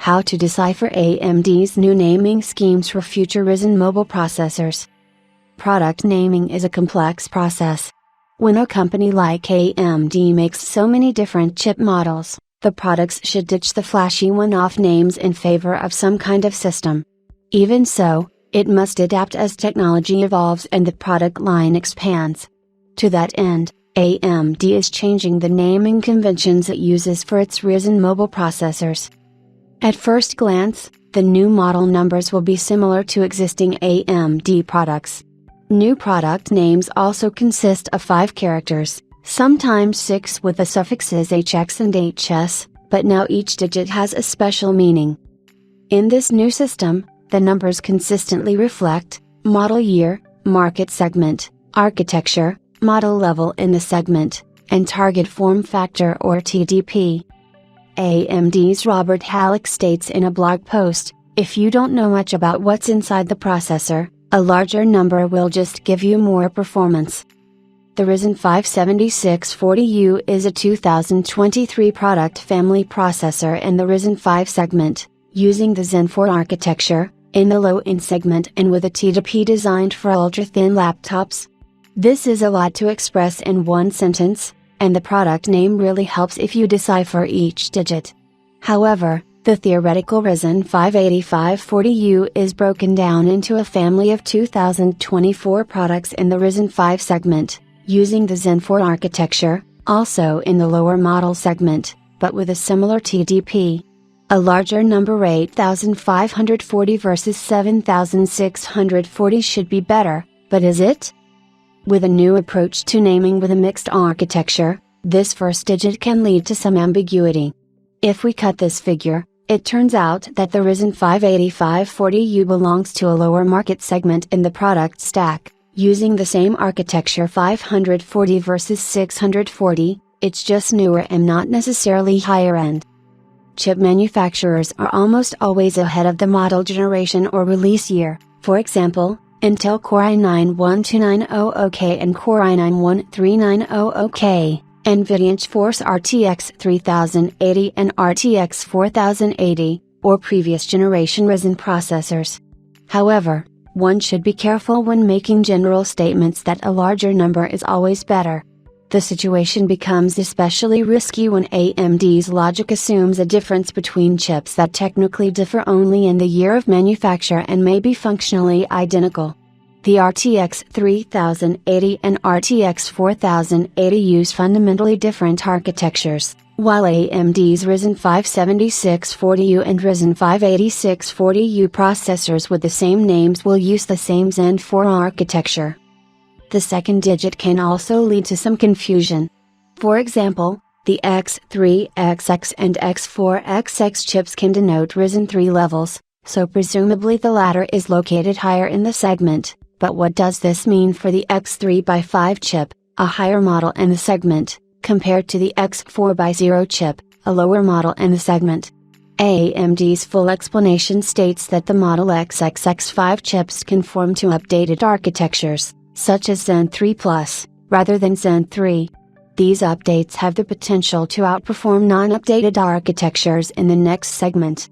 How to decipher AMD's new naming schemes for future Ryzen mobile processors. Product naming is a complex process. When a company like AMD makes so many different chip models, the products should ditch the flashy one-off names in favor of some kind of system. Even so, it must adapt as technology evolves and the product line expands. To that end, AMD is changing the naming conventions it uses for its Ryzen mobile processors. At first glance, the new model numbers will be similar to existing AMD products. New product names also consist of 5 characters, sometimes 6 with the suffixes HX and HS, but now each digit has a special meaning. In this new system, the numbers consistently reflect model year, market segment, architecture, model level in the segment, and target form factor or TDP. AMD's Robert Halleck states in a blog post, "If you don't know much about what's inside the processor, a larger number will just give you more performance." The Ryzen 5 7640U is a 2023 product family processor in the Ryzen 5 segment, using the Zen 4 architecture, in the low-end segment and with a TDP designed for ultra-thin laptops. This is a lot to express in one sentence, and the product name really helps if you decipher each digit. However, the theoretical Ryzen 5 8540U is broken down into a family of 2024 products in the Ryzen 5 segment, using the Zen 4 architecture, also in the lower model segment, but with a similar TDP. A larger number 8540 versus 7640 should be better, but is it? With a new approach to naming with a mixed architecture, this first digit can lead to some ambiguity. If we cut this figure, it turns out that the Ryzen 5 8540U belongs to a lower market segment in the product stack, using the same architecture 540 versus 640, it's just newer and not necessarily higher end. Chip manufacturers are almost always ahead of the model generation or release year, for example, Intel Core i9-12900K and Core i9-13900K, NVIDIA GeForce RTX 3080 and RTX 4080, or previous generation Ryzen processors. However, one should be careful when making general statements that a larger number is always better. The situation becomes especially risky when AMD's logic assumes a difference between chips that technically differ only in the year of manufacture and may be functionally identical. The RTX 3080 and RTX 4080 use fundamentally different architectures, while AMD's Ryzen 5 7640U and Ryzen 5 8640U processors with the same names will use the same Zen 4 architecture. The second digit can also lead to some confusion. For example, the X3XX and X4XX chips can denote Ryzen 3 levels, so presumably the latter is located higher in the segment, but what does this mean for the X3x5 chip, a higher model in the segment, compared to the X4x0 chip, a lower model in the segment? AMD's full explanation states that the Model XXX5 chips conform to updated architectures, such as Zen 3 Plus, rather than Zen 3. These updates have the potential to outperform non-updated architectures in the next segment.